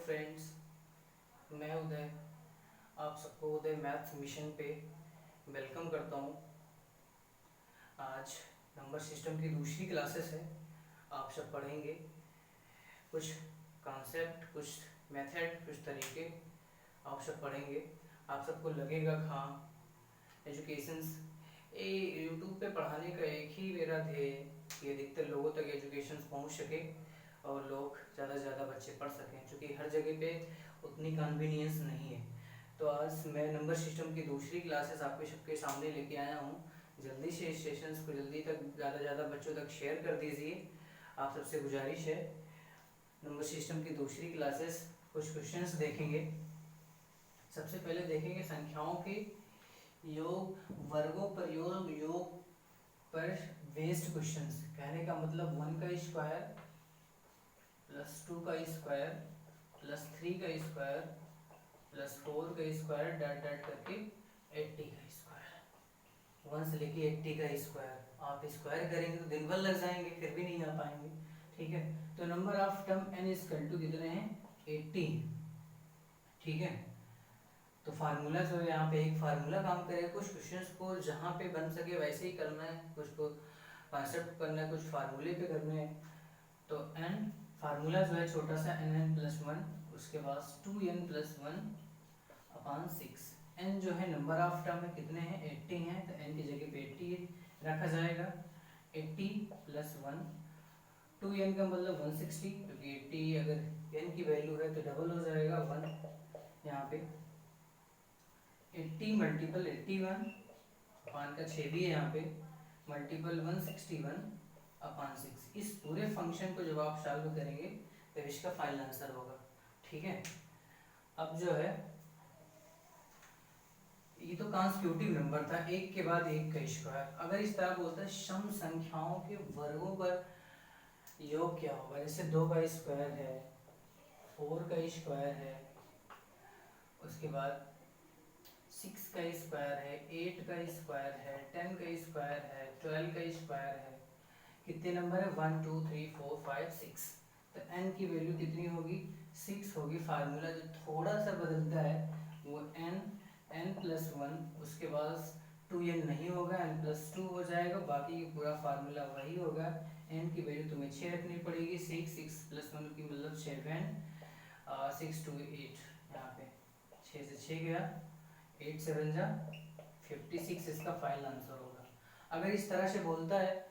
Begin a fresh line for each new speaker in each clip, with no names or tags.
Friends, मैं उदय आप सबको उदय मैथ्स मिशन पे वेलकम करता हूँ। आज नंबर सिस्टम की दूसरी क्लासेस है। आप सब पढ़ेंगे कुछ कॉन्सेप्ट, कुछ मेथड, कुछ तरीके आप सब पढ़ेंगे। आप सबको लगेगा हाँ एजुकेशंस ये यूट्यूब पे पढ़ाने का एक ही मेरा ध्येय कि अधिकतर लोगों तक एजुकेशन पहुंच सके और लोग ज़्यादा से ज़्यादा बच्चे पढ़ सकें, क्योंकि हर जगह पे उतनी कन्वीनियंस नहीं है। तो आज मैं नंबर सिस्टम की दूसरी क्लासेस आपके सबके सामने लेके आया हूँ। जल्दी से इस सेशंस को जल्दी तक ज़्यादा से ज़्यादा बच्चों तक शेयर कर दीजिए। आप सबसे गुजारिश है। नंबर सिस्टम की दूसरी क्लासेस कुछ क्वेश्चंस देखेंगे। सबसे पहले देखेंगे संख्याओं के योग, वर्गों पर योग पर बेस्ड क्वेश्चंस। कहने का मतलब 1 का स्क्वायर प्लस 2 का स्क्वायर प्लस 3 का स्क्वायर प्लस 4 का स्क्वायर डॉट डॉट करके 80 का स्क्वायर, 1 से लेके 80 का स्क्वायर। आप स्क्वायर करेंगे तो दिन भर लग जाएंगे, फिर भी नहीं आ पाएंगे। ठीक है, तो number of term n equal to कितने हैं? 80। ठीक है, तो फार्मूला जो है यहाँ पे एक फार्मूला काम करेगा। कुछ क्वेश्चंस को जहाँ पे बन सके वैसे ही करना है, कुछ को कॉन्सेप्ट करना है, कुछ फार्मूले पे करने हैं। तो n फार्मूला जो है छोटा सा n प्लस 1, उसके बाद 2n प्लस 1 अपॉन 6। n जो है नंबर ऑफ टर्म है, कितने हैं? 80 हैं, तो n की जगह पे 80 रखा जाएगा। 80 प्लस 1, 2n का मतलब 160, क्योंकि 80 अगर n की वैल्यू है तो डबल हो जाएगा 1 यहाँ पे। 80 मल्टीपल 81 अपान का 6 भी है यहाँ पे, मल्टीपल 161 अपान 6। इस पूरे फंक्शन को जब आप सॉल्व करेंगे तो इसका फाइनल आंसर होगा। ठीक है, अब जो है ये तो कॉन्स्टिट्यूटिव नंबर था, एक के बाद एक का स्क्वायर। अगर इस तरह बोलता है सम संख्याओं के वर्गों पर योग क्या होगा, जैसे 2 का स्क्वायर है, 4 का स्क्वायर है, उसके बाद 6 का स्क्वायर है, 8 का स्क्वायर है, 10 का स्क्वायर है, 12 का स्क्वायर है। कितने नंबर है? 1 2 3 4 5 6। तो n की वैल्यू कितनी होगी? 6 होगी। फार्मूला जो थोड़ा सा बदलता है वो n प्लस 1, उसके बाद 2n नहीं होगा, n प्लस 2 हो जाएगा। बाकी पूरा फार्मूला वही होगा। n की वैल्यू तुम्हें 6 रखनी पड़ेगी। 6 प्लस 1 की मतलब 7, 6 2 8, यहाँ पे 6 से 6 गया, 8 7 जा 56, इसका फाइनल आंसर होगा। अगर इस तरह से बोलता है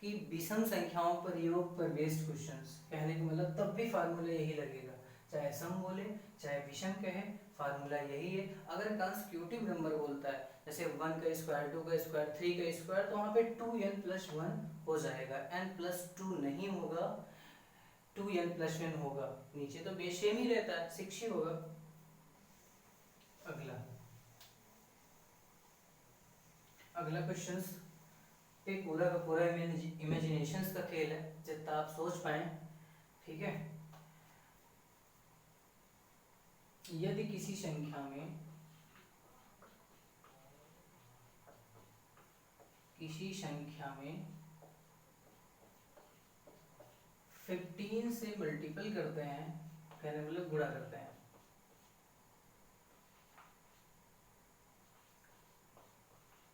कि विषम संख्याओं पर योग पर बेस्ड क्वेश्चंस, कहने का मतलब तब भी फार्मूला यही लगेगा, चाहे सम बोले चाहे विषम कहे, फार्मूला यही है। अगर कॉन्स्टिट्यूटिव नंबर बोलता है जैसे 1 का स्क्वायर, 2 का स्क्वायर, 3 का स्क्वायर, तो वहाँ पे 2n प्लस 1 हो जाएगा। n प्लस 2 नहीं होगा, 2n प्लस 1 होगा। नीचे तो बेस सेम ही रहता है, 6 ही होगा। अगला अगला क्वेश्चन पे पूरा का पूरा इमेजिनेशंस का खेल है, जितना आप सोच पाए। ठीक है, यदि किसी संख्या में 15 से मल्टीपल करते हैं, कहने मतलब गुणा करते हैं,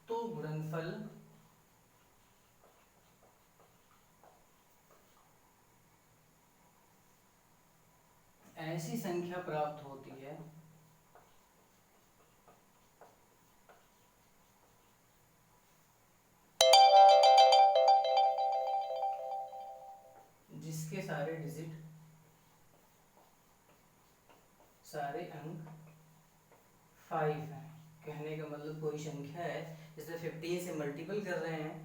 तो गुणनफल ऐसी संख्या प्राप्त होती है जिसके सारे डिजिट, सारे अंक 5 हैं। कहने का मतलब कोई संख्या है जिसे 15 से मल्टीपल कर रहे हैं,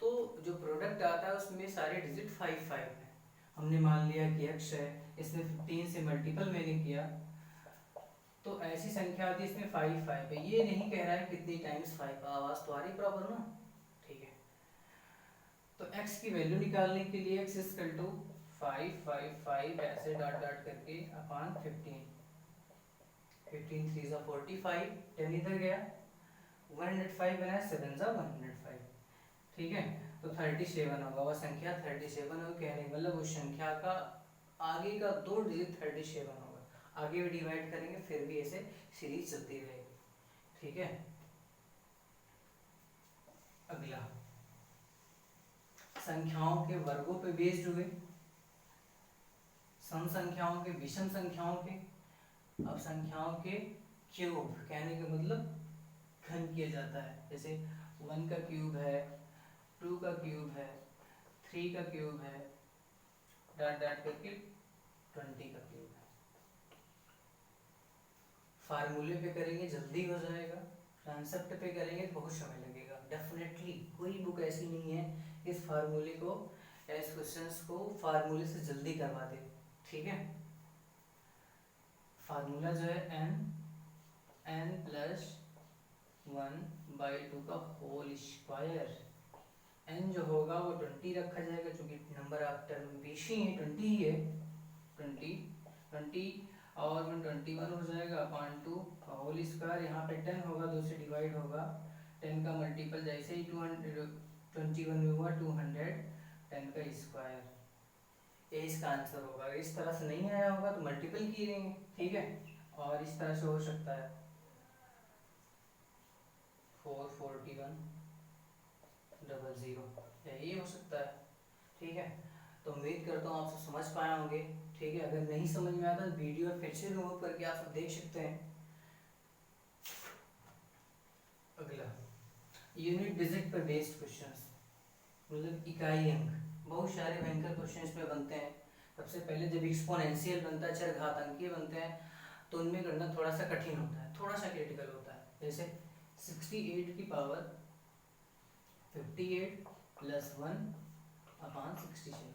तो जो प्रोडक्ट आता है उसमें सारे डिजिट 5 5 हैं। हमने मान लिया कि x है, इसने 15 से मल्टीपल मैंने किया, तो ऐसी संख्या आती है इसमें 5 5 है। ये नहीं कह रहा है कितनी टाइम्स 5, आवाज तो आ रही प्रॉपर ना? ठीक है, तो x की वैल्यू निकालने के लिए x इक्वल टू 5 5 5 ऐसे डॉट डॉट करके अपान 15, 15 3 जा 45, 10 इधर गया, 105 बना, 7 जा 105। ठीक है, तो 37 होगा, वह संख्या 37 होगी। कहने का मतलब उस संख्या का आगे का 2 डिजिट 37 होगा। आगे भी डिवाइड करेंगे, फिर भी ऐसे सीरीज चलती रहेगी। ठीक है, अगला संख्याओं के वर्गों पे बेस्ड हुए, सम संख्याओं के, विषम संख्याओं के, अब संख्याओं के क्यूब, कहने का मतलब घन किया जाता है। जैसे 1 का क्यूब है, 2 का क्यूब है, 3 का क्यूब है, डॉट डॉट करके 20 का क्यूब है। फार्मूले पे करेंगे जल्दी हो जाएगा, कॉन्सेप्ट पे करेंगे तो बहुत समय लगेगा। डेफिनेटली कोई बुक ऐसी नहीं है इस फार्मूले को, इस क्वेश्चंस को फार्मूले से जल्दी करवा दे। ठीक है, फार्मूला जो है n प्लस 1/2 का होल स्क्वायर। n जो होगा वो 20 रखा जाएगा, क्योंकि नंबर ऑफ टर्म बेशी है, 20 ही है, 20 और 121 हो जाएगा अपॉन 2 का होल स्क्वायर। यहाँ पे 10 होगा, 2 से डिवाइड होगा, 10 का मल्टीपल जैसे ही 221 में हुआ 200, 10 का स्क्वायर, ये इसका आंसर होगा। अगर इस तरह से नहीं आया होगा तो मल्टीपल कीजिएंगे। ठीक है, और इस तरह से हो सकता है 44100, यही हो सकता है। ठीक है, तो उम्मीद करता हूँ आप सब समझ पाए होंगे। ठीक है, अगर नहीं समझ में आता तो वीडियो फिर से रिमूव करके आप सब देख सकते हैं। अगला यूनिट डिजिट पर बेस्ड क्वेश्चंस, मतलब इकाई अंक। बहुत सारे भयंकर क्वेश्चन इसमें बनते हैं। सबसे पहले जब एक्सपोनेंशियल बनता है, चरघातांकीय बनते हैं, तो उनमें करना थोड़ा सा कठिन होता है, थोड़ा सा क्रिटिकल होता है। जैसे 68 की पावर 58 प्लस 1/67,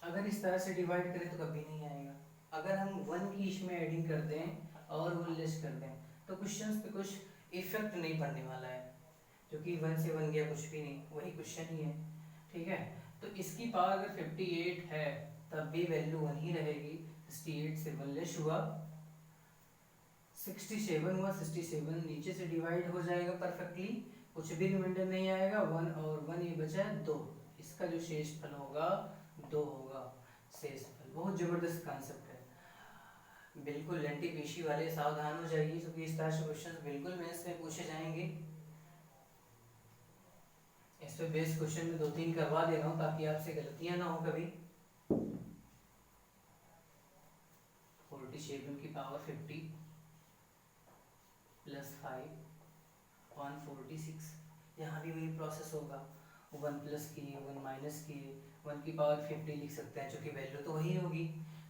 अगर इस तरह से डिवाइड करें तो कभी नहीं आएगा। अगर हम 1 की इसमें एडिंग कर दें और वो लेस कर दें तो क्वेश्चंस पे कुछ इफेक्ट नहीं पड़ने वाला है, क्योंकि 1 से 1 गया कुछ भी नहीं, वही क्वेश्चन ही है। ठीक है, तो इसकी पावर अगर 58 है तब भी वैल्यू 1 ही रहेगी। 68 से 1 लेस हुआ, 67 हुआ, 67 नीचे से डिवाइड हो जाएगा परफेक्टली, कुछ भी रिमाइंडर नहीं आएगा। 1 और 1 ये बचा 2, इसका जो शेष फल होगा 2 होगा शेष फल। बहुत जबरदस्त कॉन्सेप्ट है, बिल्कुल एनटीपीसी वाले सावधान हो जाइए, क्योंकि इस तरह से क्वेश्चन बिल्कुल मेंस में पूछे जाएंगे। इस पे बेस्ड क्वेश्चन में 2-3 करवा दे रहा हूँ ताकि आपसे गलतियां ना हो कभी। 47 की पावर 50 प्लस 5 146, यहाँ भी वही प्रोसेस होगा, 1 प्लस किए 1 माइनस किए, 1 की पावर 50 लिख सकते हैं, क्योंकि वैल्यू तो वही होगी।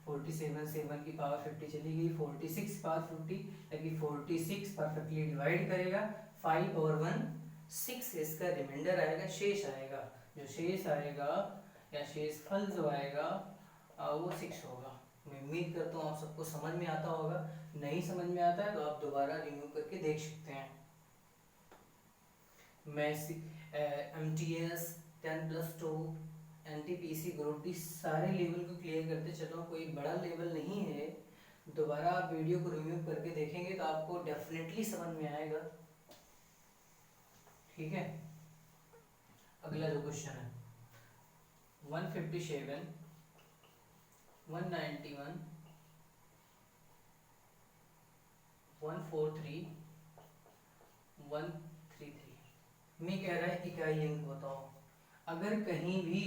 47 से 1 की पावर 50 चली गई, 46 पावर 50, लेकिन 46 परफेक्टली डिवाइड करेगा, 5 और 1 6, इसका रिमाइंडर आएगा, शेष आएगा। जो शेष आएगा या शेष फल जो आएगा वो 6 होगा। मैं उम्मीद करता हूँ आप सबको समझ में आता होगा। नहीं समझ में आता है तो आप दोबारा रिव्यू करके देख सकते हैं। मैं MTS 10+2 NTPC ग्रुप डी सारे लेवल को क्लियर करते चलो, कोई बड़ा लेवल नहीं है। दोबारा आप वीडियो को रिव्यू करके देखेंगे तो आपको डेफिनेटली समझ में आएगा। ठीक है, अगला जो क्वेश्चन है 157 191 143 133 में कह रहा है इकाई अंक बताओ। अगर कहीं भी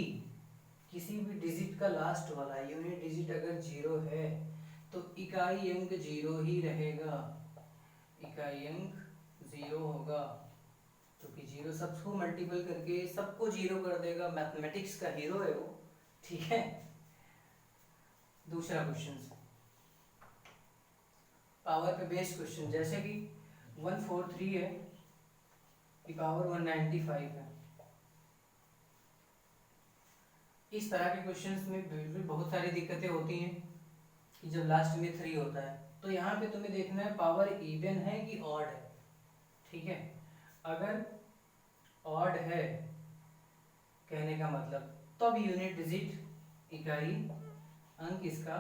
किसी भी डिजिट का लास्ट वाला यूनिट डिजिट अगर 0 है तो इकाई अंक 0 ही रहेगा, इकाई अंक 0 होगा, क्योंकि 0 सबको मल्टीपल करके सबको 0 कर देगा, मैथमेटिक्स का हीरो है वो। ठीक है, दूसरा क्वेश्चन पावर पे बेस्ड क्वेश्चन, जैसे कि 143 है की पावर 195 है। इस तरह के क्वेश्चंस में बिल्कुल बहुत सारी दिक्कतें होती हैं कि जब लास्ट में 3 होता है, तो यहाँ पे तुम्हें देखना है पावर इवन है कि ऑड है। ठीक है, अगर ऑड है कहने का मतलब तब यूनिट डिजिट इकाई अंक इसका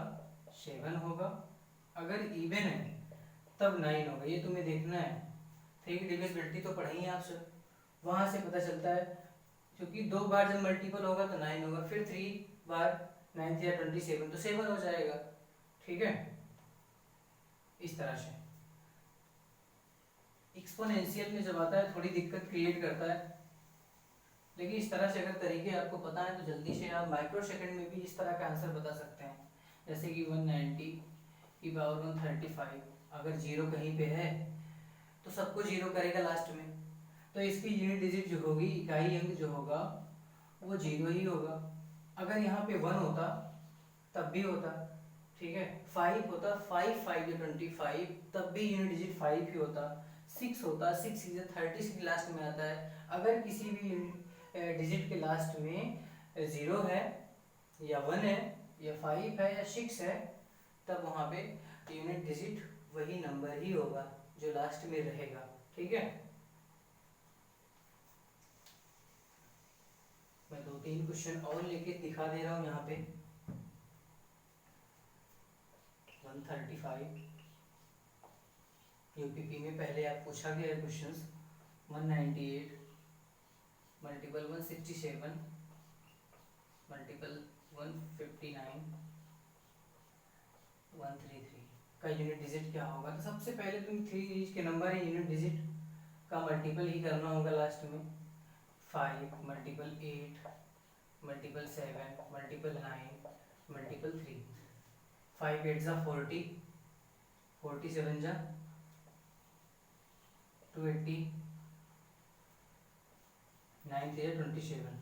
7 होगा, अगर इवन है तब 9 होगा। ये तुम्हें देखना है, 3 की डिविजिबिलिटी तो पढ़ी है आप सब, वहां से पता चलता है, क्योंकि 2 बार जब मल्टीपल होगा तो 9 होगा, फिर 3 बार 9 या 27 तो 7 हो जाएगा। ठीक है, इस तरह से। एक्सपोनेंशियल में जब आता है थोड़ी दिक्कत क्रिएट करता है, लेकिन इस तरह से अगर तरीके आपको पता है तो जल्दी से आप माइक्रो सेकंड में भी इस तरह का आंसर बता सकते हैं। जैसे कि 190 की पावर 135, अगर जीरो कहीं पे है तो सबको जीरो करेगा लास्ट में, तो इसकी यूनिट डिजिट जो होगी, इकाई अंक जो होगा वो जीरो ही होगा। अगर यहाँ पे 1 होता तब भी होता, ठीक है। 5 होता, 5×5 = 25, तब भी यूनिट डिजिट 5 ही होता। 6 होता, 6×30 लास्ट में आता है। अगर किसी भी डिजिट के लास्ट में 0 है या 1 है या 5 है या 6 है, तब वहाँ पे यूनिट डिजिट वही नंबर ही होगा जो लास्ट में रहेगा, ठीक है। मैं 2-3 क्वेश्चन और लेके दिखा दे रहा हूँ यहाँ पे। 135 यूपीपी में पहले आप पूछा गया है क्वेश्चंस। 198 मल्टीपल 167 मल्टीपल 159 133 का यूनिट डिजिट क्या होगा। तो सबसे पहले तुम 3 डिजिट के नंबर है, यूनिट डिजिट का मल्टीपल ही करना होगा लास्ट में। 5 मल्टीपल 8 मल्टीपल 7 मल्टीपल 9 मल्टीपल 3। 5 8 ज़ा 40, 47 ज़ा 280, 9 3 ज़ा 27।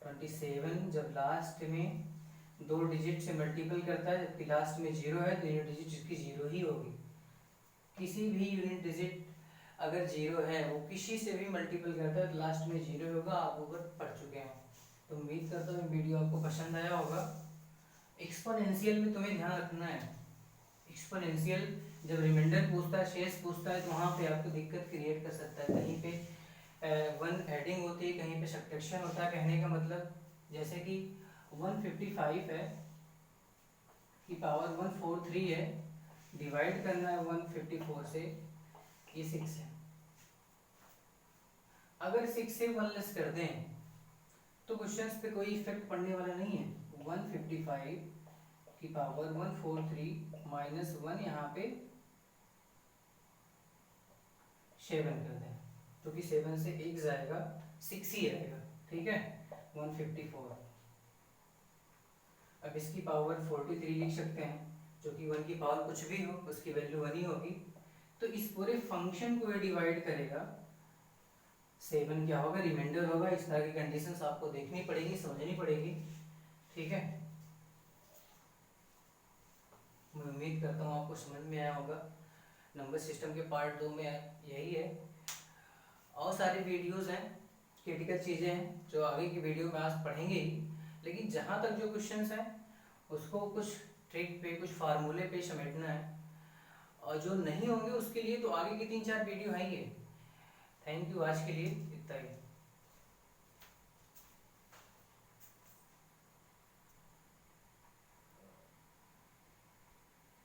27 जब लास्ट में 2 डिजिट से मल्टीपल करता है जबकि लास्ट में 0 है तो यूनिट डिजिट इसकी 0 ही होगी। किसी भी यूनिट डिजिट अगर 0 है वो किसी से भी मल्टीपल करता है तो लास्ट में 0 होगा। आप ऊपर पढ़ चुके हैं, तो उम्मीद करता हूँ वीडियो आपको पसंद आया होगा। एक्सपोनेंशियल में तुम्हें ध्यान रखना है, एक्सपोनेंशियल जब रिमाइंडर पूछता है, शेष पूछता है, तो वहाँ पे आपको दिक्कत क्रिएट कर सकता है। कहीं पे 1 एडिंग होती है, कहीं पे सब्ट्रैक्शन होता है। कहने का मतलब जैसे कि 155 है की पावर 143 है, डिवाइड करना है 154 से, ये 6 है। अगर 6 से 1 लेस कर दें तो क्वेश्चंस पे कोई इफेक्ट पड़ने वाला नहीं है। 155 की पावर 143 माइनस 1 यहाँ पे 7 कर दें, तो कि 7 से 1 जाएगा, 6 ही आएगा, ठीक है। 154। अब इसकी पावर 43 लिख सकते हैं, जो कि 1 की पावर कुछ भी हो उसकी वैल्यू 1 ही होगी। तो इस पूरे फंक्शन को ये डिवाइड करेगा। 7 क्या होगा, रिमाइंडर होगा। इस तरह की कंडीशंस आपको देखनी पड़ेगी, समझनी पड़ेगी, ठीक है। मैं उम्मीद करता हूँ आपको समझ में आया होगा। नंबर सिस्टम के पार्ट 2 में यही है। और सारी वीडियोस हैं, क्रिटिकल चीज़ें हैं जो आगे की वीडियो में आज पढ़ेंगे ही, लेकिन जहाँ तक जो क्वेश्चंस हैं उसको कुछ ट्रिक पे, कुछ फार्मूले पे समेटना है, और जो नहीं होंगे उसके लिए तो आगे की 3-4 वीडियो है ही है। थैंक यू, आज के लिए इतना ही।